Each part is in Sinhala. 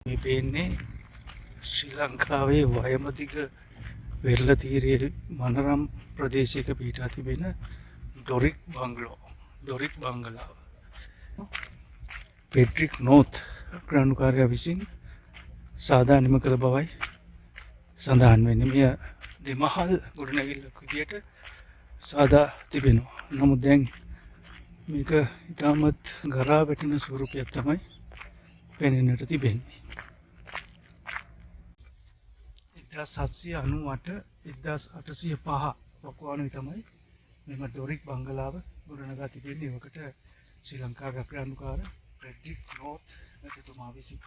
මේ පේන්නේ ශ්‍රී ලංකාවේ වයමදිග වෙරළ තීරයේ මනරම් ප්‍රදේශයක පිහිටා තිබෙන ඩොරික් බංගලාව. ෆෙඩරික් නෝත් ක්‍රාණුකාරයා විසින් සාදානිම කළ බවයි සඳහන් වෙන්නේ. මෙය දෙමහල් ගොඩනැගිල්ලක් විදියට සාදා තිබෙනවා. නමුත් දැන් මේක ඉතාමත් ගරා වැටෙන ස්වරූපයක් තමයි පෙනෙන්නට තිබෙන්නේ. 1798 වකවානුවේ තමයි මෙම ඩොරික් බංගලාව ගොඩනගා තිබෙන්නේ. ඒවකට ශ්‍රී ලංකාවේ අග්‍රාණ්ඩුකාර ෆෙඩරික් නෝත් මැතිතුමා විසින්.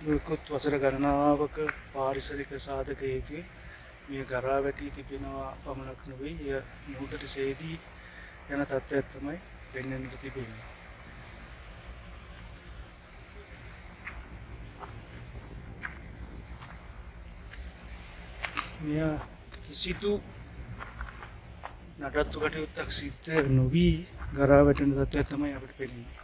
නිකුත් වසර ගණනාවක පාරිසරික සාධක හේතුවෙන් මේ ගරා වැටී තිබෙනවා පමණක් නොවේ, එය මුහුදට සේදී යන තත්ත්වයක් තමයි පෙන්වන්නට තිබෙන්නේ. මෙය කිසිදු නඩත්තු කටයුත්තක් සිද්ධ නොවී ගරා වැටෙන තත්ත්වයක් තමයි අපිට පෙනෙන්නේ.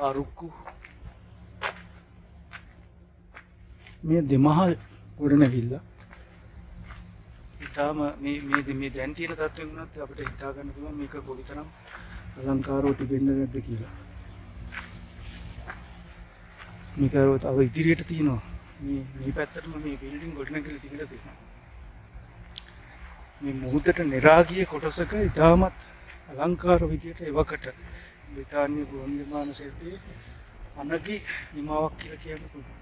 අරුක්කු මේ දෙමහල් ගොඩනැගිල්ල ඉතාම මේ දැන් තියෙන තත්ත්වයෙන් වුණත් අපිට හිතා ගන්න පුළුවන් මේක කොයිතරම් අලංකාරව තිබෙන්නද නැද්ද කියලා. මේක තව ඉදිරියට තියෙනවා. මේ පැත්තටම මේ බිල්ඩින් ගොඩනැගිලි තිබිලා තියෙනවා. මේ මුහුදට නිරා ගිය කොටසක ඉතාමත් අලංකාර විදියට එවකට බ්‍රිතාන්‍ය ගෘහ නිර්මාණ ශිල්පයේ අනගි නිමාවක් කියලා කියන්න පුළුවන්.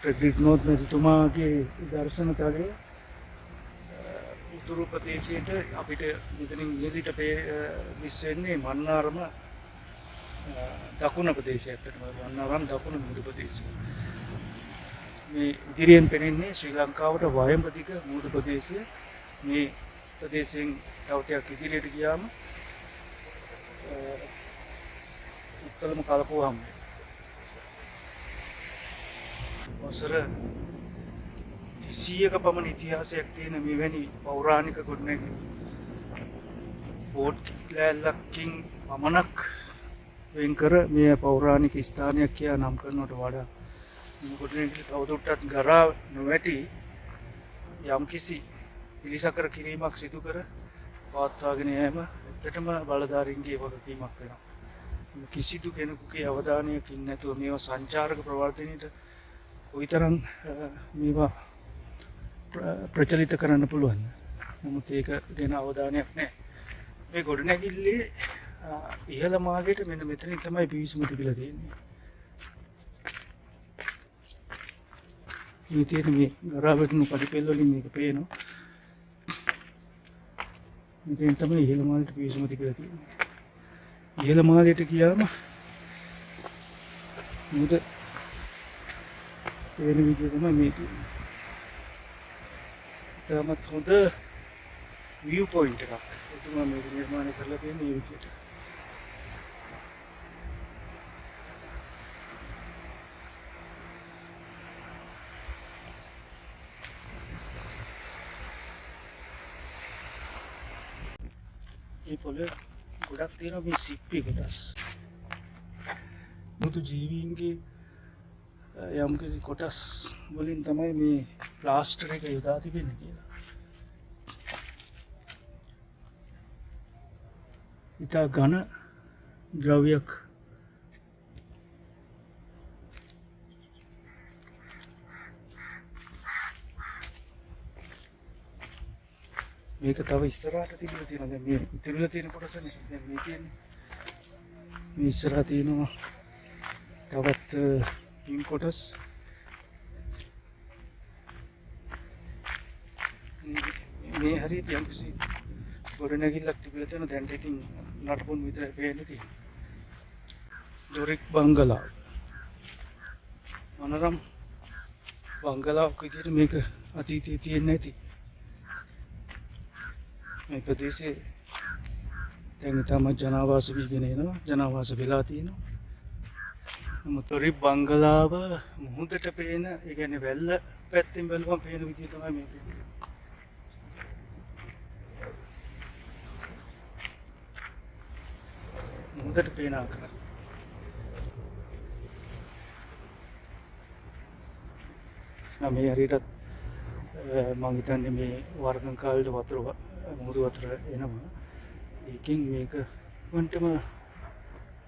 ෆෙඩරික් නෝත් මැතිතුමාගේ දර්ශන තලය උතුරු ප්‍රදේශයට අපිට මෙතනින් ඉහළට දිස් වෙන්නේ මන්නාරම දකුණ ප්‍රදේශයට. මන්නාරම් දකුණ මුහුදු ප්‍රදේශය. මේ ඉදිරියෙන් පෙනෙන්නේ ශ්‍රී ලංකාවට වයඹදිග මුහුදු ප්‍රදේශය. මේ ප්‍රදේශයෙන් තව ටිකක් ඉදිරියට ගියාම උත්තලම කලපුවහම වසර 200ක පමණ ඉතිහාසයක් තියෙන මෙවැනි පෞරාණික ගොඩනැගිලි බෝට් ලෑල්ලකින් පමණක් වෙන් කර මේ පෞරාණික ස්ථානයක් කියා නම් කරනවට වඩා මේ ගොඩනැගිලි තවදුරටත් ගරා නොවැටි යම්කිසි පිළිසකර කිරීමක් සිදු කර පවත්වාගෙන යෑම ඇත්තටම බලධාරීන්ගේ වගකීමක් වෙනවා. කිසිදු කෙනෙකුගේ අවධානයකින් නැතුව මේවා සංචාරක ප්‍රවර්ධනයට කොයිතරම් මේවා ප්‍රචලිත කරන්න පුළුවන්. නමුත් ඒක ගැන අවධානයක් නැහැ. මේ ගොඩනැගිල්ලේ ඉහළ මාගයට මෙන්න මෙතනින් තමයි පිවිසුම තිබිලා තියෙන්නේ. මේ තියෙන මේ ගරා වැටුණු පඩිපෙළ වලින් මේක පේනවා. මෙතෙන් තමයි ඉහළ මාලයට පිවිසුම තිබිලා තියෙන්නේ. ඉහළ මාලයට ගියාම මුද වෙන විදිය තමයි මේ තියෙන්නේ. ඉතාමත් හොඳ view point එකක්. එතුමා මේක නිර්මාණය කරලා තියෙන්නේ මේ විදියට. මේ පොළේ ගොඩක් තියෙනවා මේ සිප්පි කොටස්. මුතු ජීවීන්ගේ යම්කිසි කොටස් වලින් තමයි මේ ප්ලාස්ටර් එක යොදා තිබෙන්නේ කියලා. ඉතා ඝන ද්‍රව්‍යයක් මේක තව ඉස්සරහට තිබිලා තියෙනවා. දැන් මේ ඉතිරිලා තියෙන කොටසනේ. දැන් මේ තියෙන්නේ. මේ ඉස්සරහ තියෙනවා තවත් පින් කොටස්. මේ හරියට යම්කිසි ගොඩනැගිල්ලක් තිබිලා තියෙනවා. දැන් ඉතින් නටපුන් විතරයි පේන්නේ තියෙන්නේ. ඩොරික් බංගලාව. මොනරම් බංගලාවක් විදිහට මේක අතීතයේ තියෙන්නේ නැති. මේ ප්‍රදේශයේ දැන් තමයි ජනාවාස වීගෙන එනවා. ජනාවාස වෙලා තියෙනවා. නමුත් ඩොරික් බංගලාව මුහුදට පේන, ඒ කියන්නේ වැල්ල පැත්තෙන් බැලුවම පේන විදිහ තමයි මේ තියෙන්නේ. මුහුදට පේන ආකාරය. මේ හරියටත් මම හිතන්නේ මේ වර්ගම් කාලේ වතුර මුහුදු වතුර එනවා. ඒකෙන් මේක වන්ටම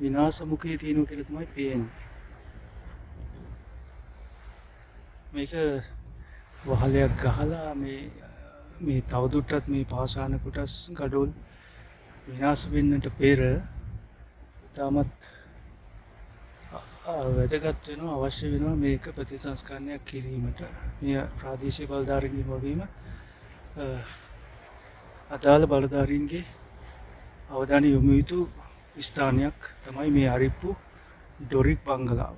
විනාශ මුඛයේ තියෙනවා කියලා තමයි පේන්නේ. මේක වහලයක් ගහලා මේ තවදුරටත් මේ පාෂාණ කොටස් ගඩොල් විනාශ වෙන්නට පෙර තාමත් වැදගත් වෙනවා, අවශ්‍ය වෙනවා මේක ප්‍රතිසංස්කරණයක් කිරීමට. මේ ප්‍රාදේශීය බලධාරීන්ගේ වගේම අදාළ බලධාරීන්ගේ අවධානය යොමු යුතු ස්ථානයක් තමයි මේ අරිප්පු ඩොරික් බංගලාව.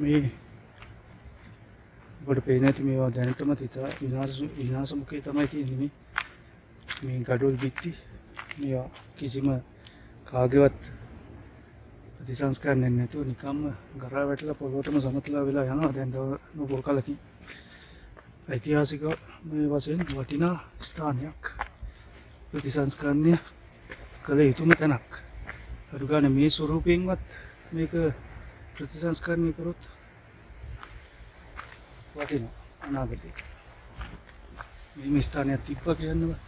මේ ඔබට පේන්නේ නැති මේවා දැනටම විනාශ මුඛයේ තමයි තියෙන්නේ. මේ ගඩොල් බිත්ති මේවා කිසිම කාගේවත් ප්‍රතිසංස්කරණයක් නැතුව නිකම්ම ගරා වැටලා පොළොවටම සමතලා වෙලා යනවා. දැන් බොහෝ කලකින් ඓතිහාසික මේ වශයෙන් වටිනා ස්ථානයක්, ප්‍රතිසංස්කරණය කළ යුතුම තැනක්. අඩු ගානේ මේ ස්වරූපයෙන්වත් මේක ප්‍රතිසංස්කරණය කරොත් වටිනවා අනාගතේ. මේ ස්ථානයක් තිබ්බා කියන්නවත්.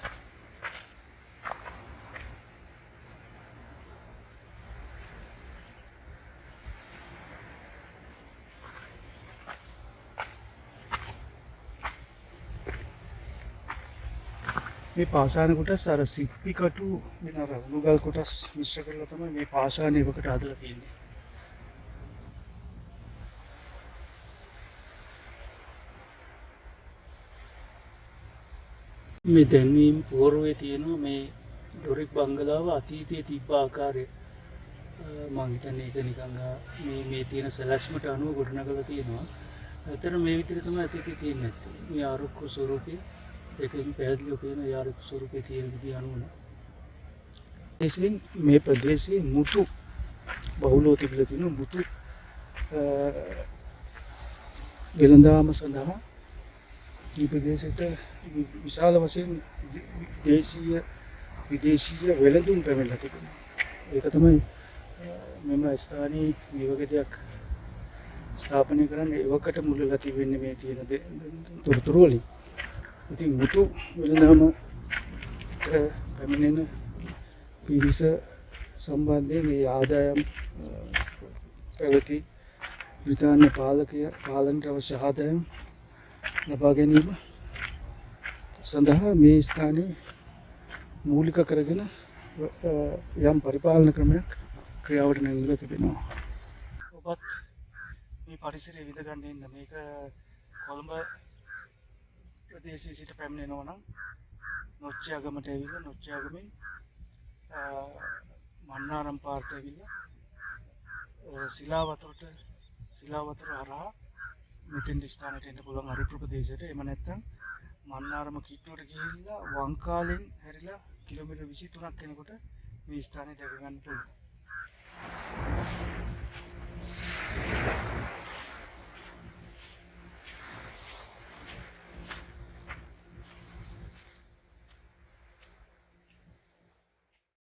මේ පාෂාණ කොටස් අර සිප්පි කටු වෙන අර උණුගල් කොටස් මිශ්‍ර කරලා තමයි මේ පාෂාණ එකකට හදලා තියෙන්නේ. මේ දැන්වීම් පුවරුවේ තියෙනවා මේ ඩොරික් බංගලාව අතීතයේ තිබ්බ ආකාරය. මම හිතන්නේ ඒක නිකන් මේ තියෙන සැලැස්මට අනුව ගොඩනගලා තියෙනවා. ඇත්තට මේ විදිහට තමයි අතීතයේ තියෙන්නේ නැත්තේ. මේ ආරුක්කු ස්වරූපේ ඒකෙන් පැහැදිලිව පේන ආරුක්කු ස්වරූපේ තියෙන විදිහ අනුව. මේ ප්‍රදේශයේ මුතු බහුලව තිබිලා තියෙනවා. මුතු වෙළඳාම සඳහා මේ ප්‍රදේශයට විශාල වශයෙන් දේශීය විදේශීය වෙළඳුන් පැමිණලා තිබෙනවා. ඒක තමයි මෙම ස්ථානයේ මේ වගේ දෙයක් ස්ථාපනය කරන්න ඒවකට මුලලා තිබෙන්නේ මේ තියෙන තොරතුරු වලින්. ඉතින් මුතු වෙළඳාම පැමිණෙන පිරිස සම්බන්ධයෙන් මේ ආදායම් පැවති බ්‍රිතාන්‍ය පාලනයට අවශ්‍ය ආදායම් ලබා ගැනීම සඳහා මේ ස්ථානයේ මූලික කරගෙන යම් පරිපාලන ක්‍රමයක් ක්‍රියාවට නැංගිලා තිබෙනවා. ඔබත් මේ පරිසරයේ විඳ ගන්න ඉන්න මේක කොළඹ ප්‍රදේශයේ සිට පැමිණෙනවා නම් නොච්චියාගමට ඇවිල්ලා නොච්චියාගමෙන් මන්නාරම් පාරට ඇවිල්ලා සිලාවතර හරහා මෙතෙන් ස්ථානයට එන්න පුළුවන් අරිප්පු ප්‍රදේශයට. එහෙම නැත්නම් මන්නාරම කිට්ටුවට ගිහිල්ලා වංකාලෙන් හැරිලා කිලෝමීටර් 23ක් යනකොට මේ ස්ථානයට දැක ගන්න පුළුවන්.